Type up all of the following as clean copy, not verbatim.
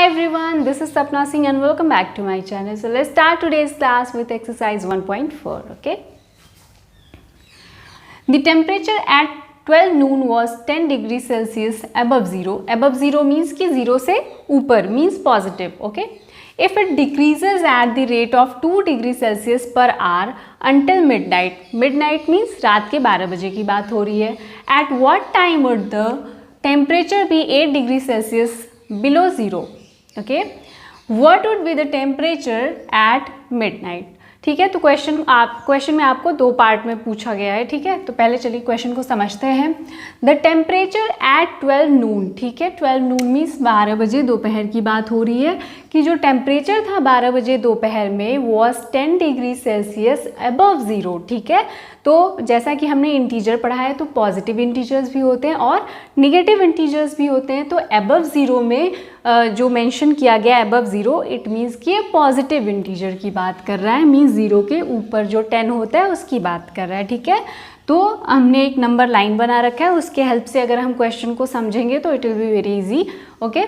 everyone, this is Sapna Singh and welcome back to my channel. So let's start today's class with exercise 1.4. Okay. The temperature at 12 noon was 10 degrees Celsius above zero. Above zero means कि zero से ऊपर means positive. Okay. If it decreases at the rate of 2 degrees Celsius per hour until midnight. Midnight means रात के 12 बजे की बात हो रही है. At what time would the temperature be 8 degrees Celsius below zero? Okay. What would be the temperature at midnight? ठीक है, तो क्वेश्चन में आपको दो पार्ट में पूछा गया है. ठीक है, तो पहले चलिए क्वेश्चन को समझते हैं. द टेम्परेचर एट 12 नून. ठीक है, 12 नून मीन्स 12 बजे दोपहर की बात हो रही है कि जो टेम्परेचर था 12 बजे दोपहर में was 10 degree Celsius above zero. ठीक है, तो जैसा कि हमने इंटीजर पढ़ा है तो पॉजिटिव इंटीजर्स भी होते हैं और निगेटिव इंटीजर्स भी होते हैं. तो अबव ज़ीरो में जो मेंशन किया गया अबव ज़ीरो इट मीन्स कि ये पॉजिटिव इंटीजर की बात कर रहा है. मीन्स ज़ीरो के ऊपर जो 10 होता है उसकी बात कर रहा है. ठीक है, तो हमने एक नंबर लाइन बना रखा है, उसके हेल्प से अगर हम क्वेश्चन को समझेंगे तो it will be very easy. Okay,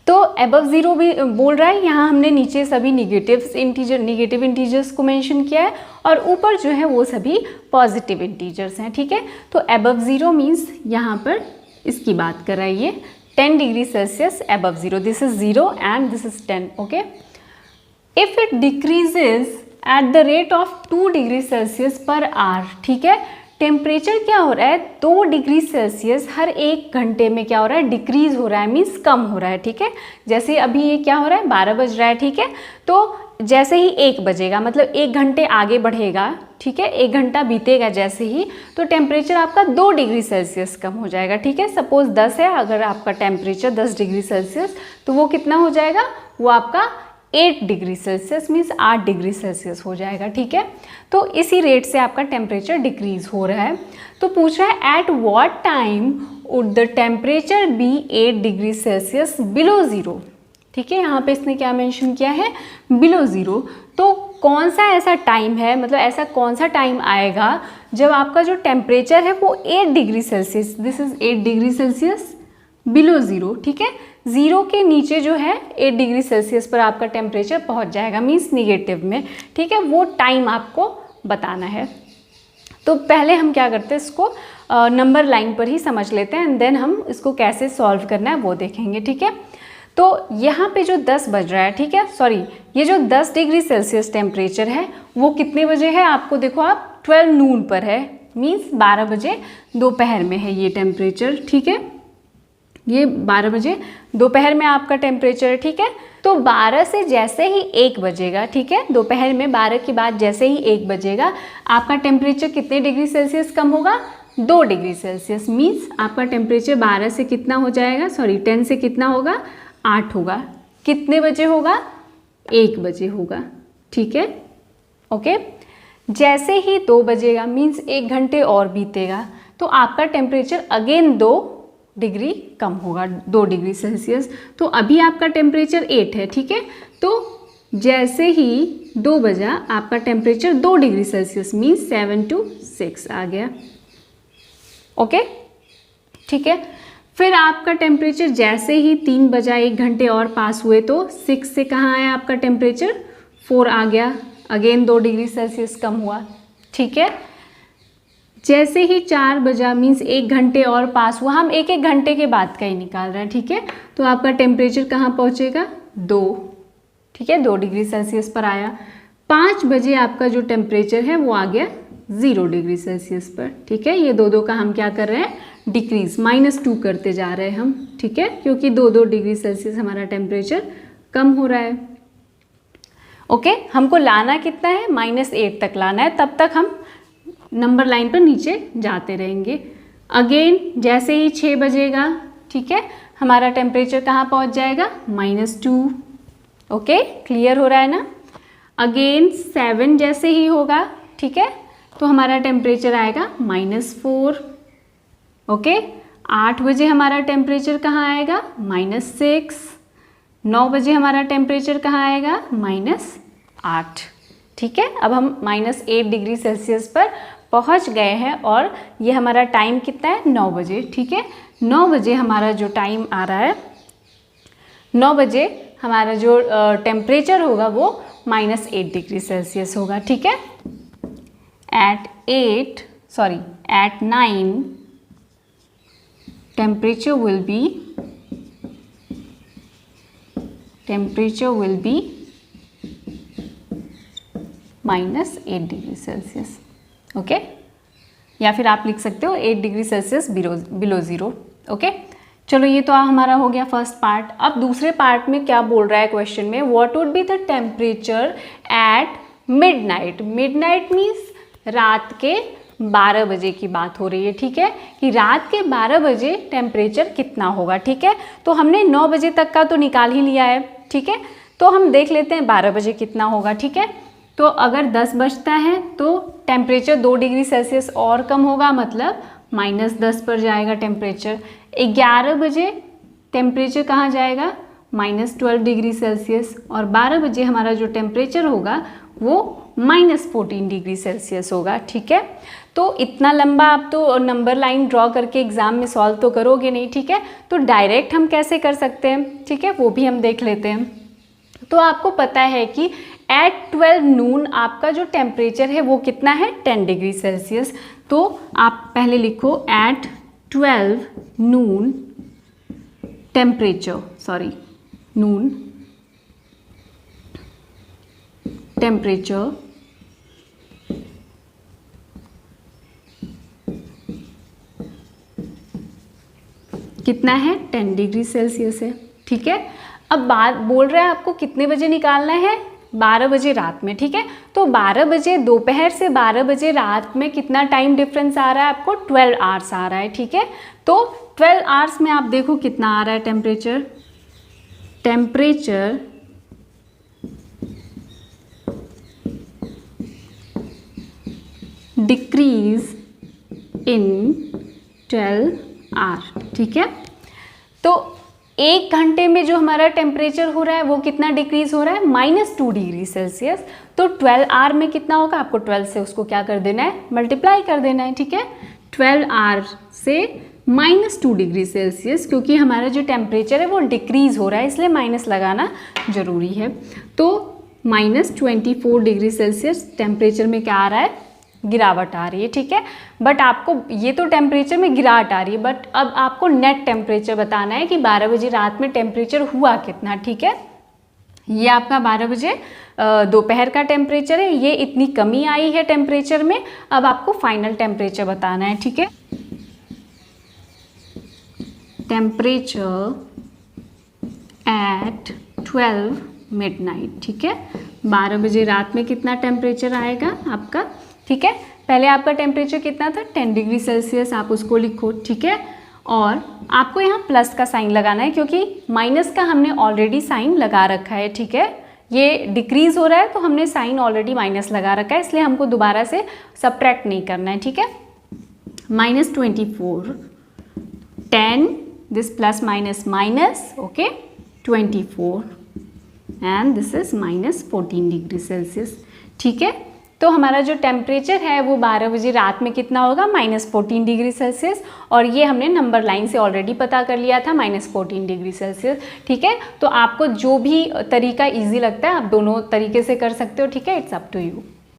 तो अबव ज़ीरो भी बोल रहा है. यहाँ हमने नीचे सभी निगेटिव इंटीजर्स को मेंशन किया है और ऊपर जो है वो सभी पॉजिटिव इंटीजर्स हैं. ठीक है, तो अबव ज़ीरो मीन्स यहाँ पर इसकी बात कर रहा है ये 10 degree Celsius above zero. This is zero and this is 10. Okay, if it decreases at the rate of 2 degree Celsius per hour. ठीक है, टेम्परेचर क्या हो रहा है 2 डिग्री सेल्सियस हर एक घंटे में क्या हो रहा है डिक्रीज हो रहा है, मीन्स कम हो रहा है. ठीक है, जैसे अभी ये क्या हो रहा है 12 बज रहा है. ठीक है, तो जैसे ही 1 बजेगा मतलब 1 घंटे आगे बढ़ेगा. ठीक है, 1 घंटा बीतेगा जैसे ही तो टेम्परेचर आपका 2 डिग्री सेल्सियस कम हो जाएगा. ठीक है, सपोज 10 है अगर आपका टेम्परेचर 10 डिग्री सेल्सियस तो वो कितना हो जाएगा, वो आपका 8 degree Celsius means 8 degree Celsius हो जाएगा. ठीक है, तो इसी रेट से आपका टेम्परेचर डिक्रीज हो रहा है. तो पूछ रहा है at what time would the temperature be 8 degree Celsius below zero. ठीक है, यहाँ पे इसने क्या मेंशन किया है बिलो ज़ीरो. तो कौन सा ऐसा टाइम है, मतलब ऐसा कौन सा टाइम आएगा जब आपका जो टेम्परेचर है वो 8 degree Celsius, this is 8 degree Celsius below zero. ठीक है, ज़ीरो के नीचे जो है 8 डिग्री सेल्सियस पर आपका टेम्परेचर पहुंच जाएगा मीन्स निगेटिव में. ठीक है, वो टाइम आपको बताना है. तो पहले हम क्या करते हैं इसको नंबर लाइन पर ही समझ लेते हैं एंड देन हम इसको कैसे सॉल्व करना है वो देखेंगे. ठीक है, तो यहाँ पे जो 10 बज रहा है, ठीक है सॉरी ये जो 10 डिग्री सेल्सियस टेम्परेचर है वो कितने बजे है आपको देखो आप 12 नून पर है, मीन्स 12 बजे दोपहर में है ये टेम्परेचर. ठीक है, ये 12 बजे दोपहर में आपका टेम्परेचर है. ठीक है, तो 12 से जैसे ही 1 बजेगा, ठीक है दोपहर में 12 के बाद जैसे ही 1 बजेगा आपका टेम्परेचर कितने डिग्री सेल्सियस कम होगा 2 डिग्री सेल्सियस. मीन्स आपका टेम्परेचर 12 से कितना हो जाएगा, सॉरी 10 से कितना होगा 8 होगा. कितने बजे होगा 1 बजे होगा. ठीक है, ओके, जैसे ही 2 बजेगा मीन्स 1 घंटे और बीतेगा तो आपका टेम्परेचर अगेन 2 डिग्री कम होगा 2 डिग्री सेल्सियस. तो अभी आपका टेम्परेचर 8 है. ठीक है, तो जैसे ही 2 बजा आपका temperature 2 degree Celsius means 7 to 6 आ गया. ओके, ठीक है, फिर आपका टेम्परेचर जैसे ही 3 बजा 1 घंटे और पास हुए तो 6 से कहाँ आया आपका टेम्परेचर 4 आ गया, अगेन 2 डिग्री सेल्सियस कम हुआ. ठीक है, जैसे ही 4 बजा मीन्स 1 घंटे और पास हुआ, हम एक घंटे के बाद का ही निकाल रहे हैं. ठीक है, तो आपका टेम्परेचर कहाँ पहुँचेगा 2. ठीक है, 2 डिग्री सेल्सियस पर आया. 5 बजे आपका जो टेम्परेचर है वो आ गया 0 डिग्री सेल्सियस पर. ठीक है, ये दो का हम क्या कर रहे हैं डिक्रीज -2 करते जा रहे हैं हम. ठीक है, क्योंकि 2 डिग्री सेल्सियस हमारा टेम्परेचर कम हो रहा है. ओके, हमको लाना कितना है -8 तक लाना है, तब तक हम नंबर लाइन पर नीचे जाते रहेंगे. अगेन जैसे ही 6 बजेगा, ठीक है, हमारा टेम्परेचर कहाँ पहुँच जाएगा -2. ओके, क्लियर हो रहा है ना. अगेन 7 जैसे ही होगा, ठीक है, तो हमारा टेम्परेचर आएगा -4. ओके, 8 बजे हमारा टेम्परेचर कहाँ आएगा -6. 9 बजे हमारा टेम्परेचर कहाँ आएगा -8. ठीक है, अब हम -8 डिग्री सेल्सियस पर पहुंच गए हैं और ये हमारा टाइम कितना है 9 बजे. ठीक है, 9 बजे हमारा जो टाइम आ रहा है 9 बजे हमारा जो टेम्परेचर होगा वो -8 डिग्री सेल्सियस होगा, ठीक है। at 9 temperature will be -8 degree Celsius, okay. या फिर आप लिख सकते हो 8 degree Celsius below zero, okay. चलो ये तो हमारा हो गया फर्स्ट पार्ट। अब दूसरे पार्ट में क्या बोल रहा है क्वेश्चन में, what would be the temperature at midnight. Midnight means रात के 12 बजे की बात हो रही है, ठीक है, कि रात के 12 बजे टेम्परेचर कितना होगा, ठीक है। तो हमने 9 बजे तक का तो निकाल ही लिया है, ठीक है। तो हम देख लेते हैं 12 बजे कितना होगा, ठीक है। तो अगर 10 बजता है तो टेम्परेचर 2 डिग्री सेल्सियस और कम होगा, मतलब -10 पर जाएगा टेम्परेचर। 11 बजे टेम्परेचर कहाँ जाएगा, -12 डिग्री सेल्सियस। और 12 बजे हमारा जो टेम्परेचर होगा वो -14 डिग्री सेल्सियस होगा, ठीक है। तो इतना लंबा आप तो नंबर लाइन ड्रॉ करके एग्जाम में सॉल्व तो करोगे नहीं, ठीक है। तो डायरेक्ट हम कैसे कर सकते हैं, ठीक है, वो भी हम देख लेते हैं। तो आपको पता है कि एट 12 नून आपका जो टेम्परेचर है वो कितना है, 10 डिग्री सेल्सियस। तो आप पहले लिखो एट 12 नून टेम्परेचर, नून टेम्परेचर कितना है, 10 डिग्री सेल्सियस है, ठीक है। अब बात बोल रहा है आपको कितने बजे निकालना है, 12 बजे रात में, ठीक है। तो 12 बजे दोपहर से 12 बजे रात में कितना टाइम डिफरेंस आ रहा है आपको, 12 आवर्स आ रहा है, ठीक है। तो 12 आवर्स में आप देखो कितना आ रहा है टेम्परेचर डिक्रीज इन 12 आवर, ठीक है। तो 1 घंटे में जो हमारा टेम्परेचर हो रहा है वो कितना डिक्रीज हो रहा है, -2 डिग्री सेल्सियस। तो 12 आवर में कितना होगा, आपको 12 से उसको क्या कर देना है, मल्टीप्लाई कर देना है, ठीक है। 12 आवर से -2 डिग्री सेल्सियस, क्योंकि हमारा जो टेम्परेचर है वो डिक्रीज हो रहा है इसलिए माइनस लगाना जरूरी है। तो -24 डिग्री सेल्सियस टेम्परेचर में क्या आ रहा है, गिरावट आ रही है, ठीक है। बट आपको ये तो टेम्परेचर में गिरावट आ रही है, बट अब आपको नेट टेम्परेचर बताना है कि 12 बजे रात में टेम्परेचर हुआ कितना, ठीक है। ये आपका 12 बजे दोपहर का टेम्परेचर है, ये इतनी कमी आई है टेम्परेचर में। अब आपको फाइनल टेम्परेचर बताना है, ठीक है। टेम्परेचर एट 12 मिडनाइट, ठीक है। 12 बजे रात में कितना टेम्परेचर आएगा आपका, ठीक है। पहले आपका टेम्परेचर कितना था, 10 डिग्री सेल्सियस, आप उसको लिखो, ठीक है। और आपको यहाँ प्लस का साइन लगाना है क्योंकि माइनस का हमने ऑलरेडी साइन लगा रखा है, ठीक है। ये डिक्रीज हो रहा है तो हमने साइन ऑलरेडी माइनस लगा रखा है, इसलिए हमको दोबारा से सब्ट्रैक्ट नहीं करना है, ठीक है। -24, 10, this plus minus minus, okay, 24 and this is -14 degree Celsius, ठीक है। तो हमारा जो टेम्परेचर है वो 12 बजे रात में कितना होगा, -14 डिग्री सेल्सियस। और ये हमने नंबर लाइन से ऑलरेडी पता कर लिया था, -14 डिग्री सेल्सियस, ठीक है। तो आपको जो भी तरीका इजी लगता है आप दोनों तरीके से कर सकते हो, ठीक है। It's up to you.